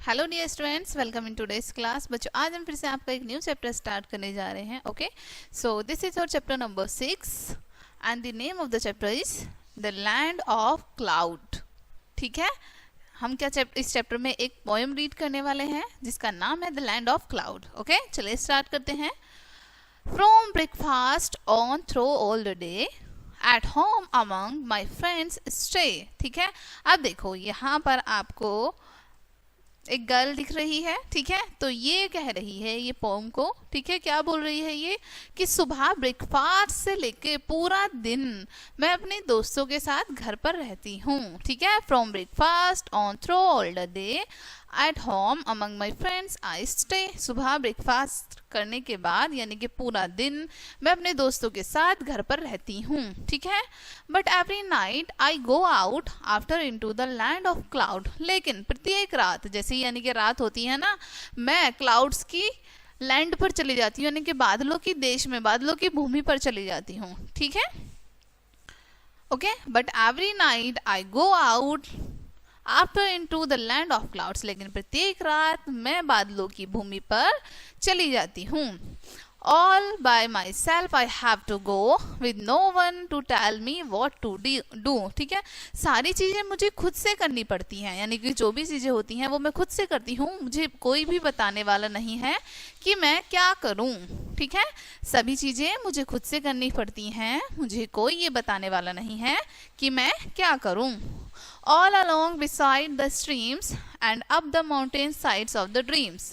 Hello dear students, welcome in today's class. बच्चों, आज हम फिर से आपका एक न्यू चैप्टर स्टार्ट करने जा रहे हैं। Okay, so this is our chapter number 6 and the name of the chapter is the land of cloud. ठीक है, हम इस चैप्टर में एक पोएम रीड करने वाले हैं जिसका नाम है the land of cloud. Okay, चलिए स्टार्ट करते हैं। From breakfast on through all the day at home among my friends stay. ठीक है, अब देखो यहाँ पर आपको एक गर्ल दिख रही है। ठीक है, तो ये कह रही है ये पोम को, ठीक है, क्या बोल रही है ये कि सुबह ब्रेकफास्ट से लेके पूरा दिन मैं अपने दोस्तों के साथ घर पर रहती हूँ। ठीक है, from breakfast on through all the day at home among my friends I stay. सुबह ब्रेकफास्ट करने के बाद यानी कि पूरा दिन मैं अपने दोस्तों के साथ घर पर रहती हूँ। ठीक है, but every night I go out after into the land of cloud. लेकिन प्रत्येक रात, जैसे यानी कि रात होती है ना, मैं क्लाउड्स की लैंड पर चली जाती हूँ, यानी कि बादलों की देश में, बादलों की भूमि पर चली जाती हूँ। ठीक है, okay, but every night I go out after into the land of clouds. लेकिन प्रत्येक रात मैं बादलों की भूमि पर चली जाती हूँ। All by myself I have to go with no one to tell me what to do। ठीक है, सारी चीज़ें मुझे खुद से करनी पड़ती हैं, यानी कि जो भी चीज़ें होती हैं वो मैं खुद से करती हूँ, मुझे कोई भी बताने वाला नहीं है कि मैं क्या करूँ। ठीक है, सभी चीज़ें मुझे खुद से करनी पड़ती हैं, मुझे कोई ये बताने वाला नहीं है कि मैं क्या करूँ। All along beside the streams and up the mountain sides of the dreams।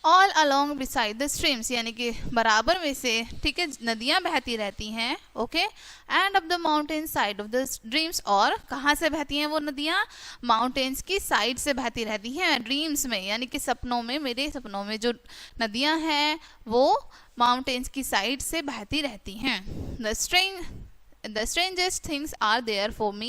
All along beside the streams, यानी कि बराबर में से, ठीक है, नदियाँ बहती रहती हैं। Okay, and up the mountain side of the dreams, और कहाँ से बहती हैं वो नदियाँ? माउंटेन्स की साइड से बहती रहती हैं ड्रीम्स में, यानी कि सपनों में, मेरे सपनों में जो नदियाँ हैं वो माउंटेन्स की साइड से बहती रहती हैं। The strangest things are there for me,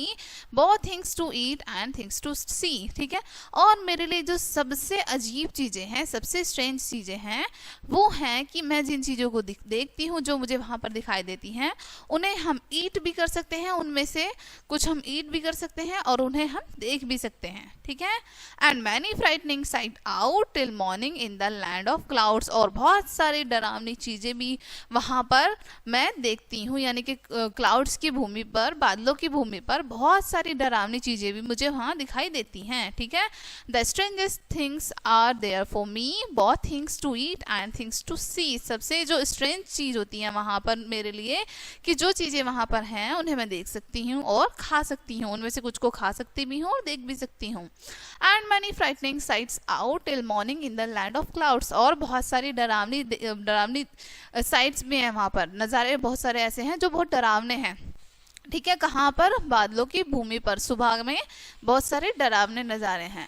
both things to eat and things to see। ठीक है, और मेरे लिए जो सबसे अजीब चीज़ें हैं, सबसे स्ट्रेंज चीज़ें हैं, वो हैं कि मैं जिन चीज़ों को देखती हूँ, जो मुझे वहाँ पर दिखाई देती हैं, उन्हें हम ईट भी कर सकते हैं, उनमें से कुछ हम ईट भी कर सकते हैं और उन्हें हम देख भी सकते हैं। ठीक है, and many frightening sight out till morning in the land of clouds, और बहुत सारी डरावनी चीज़ें भी वहाँ पर मैं देखती हूँ, यानी कि क्लाउड्स की भूमि पर, बादलों की भूमि पर बहुत सारी डरावनी चीजें भी मुझे वहां दिखाई देती हैं। ठीक है, the strangest things are there for me, both things to eat and things to see. सबसे जो स्ट्रेंज चीज होती है वहां पर मेरे लिए, कि जो चीजें वहां पर हैं उन्हें मैं देख सकती हूँ और खा सकती हूँ, उनमें से कुछ को खा सकती भी हूँ और देख भी सकती हूँ। And many frightening sites out till morning in the land of clouds, और बहुत सारी डरावनी साइट्स भी हैं वहां पर, नज़ारे बहुत सारे ऐसे हैं जो बहुत डरावने हैं। ठीक है, कहाँ पर? बादलों की भूमि पर सुबह में बहुत सारे डरावने नज़ारे हैं।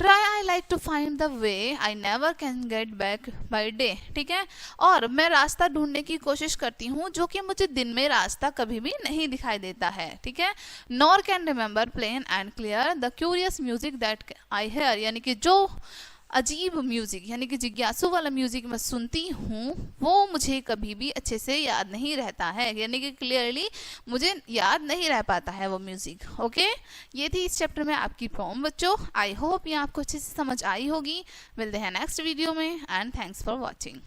Try I like to find the way I never can get back by day. ठीक है, और मैं रास्ता ढूंढने की कोशिश करती हूँ जो कि मुझे दिन में रास्ता कभी भी नहीं दिखाई देता है। ठीक है, nor can remember plain and clear the curious music that I hear, यानी कि जो अजीब म्यूजिक, यानी कि जिज्ञासु वाला म्यूजिक मैं सुनती हूँ, वो मुझे कभी भी अच्छे से याद नहीं रहता है, यानी कि क्लियरली मुझे याद नहीं रह पाता है वो म्यूजिक। ओके, ये थी इस चैप्टर में आपकी पोएम बच्चों। आई होप ये आपको अच्छे से समझ आई होगी। मिलते हैं नेक्स्ट वीडियो में, एंड थैंक्स फॉर वॉचिंग।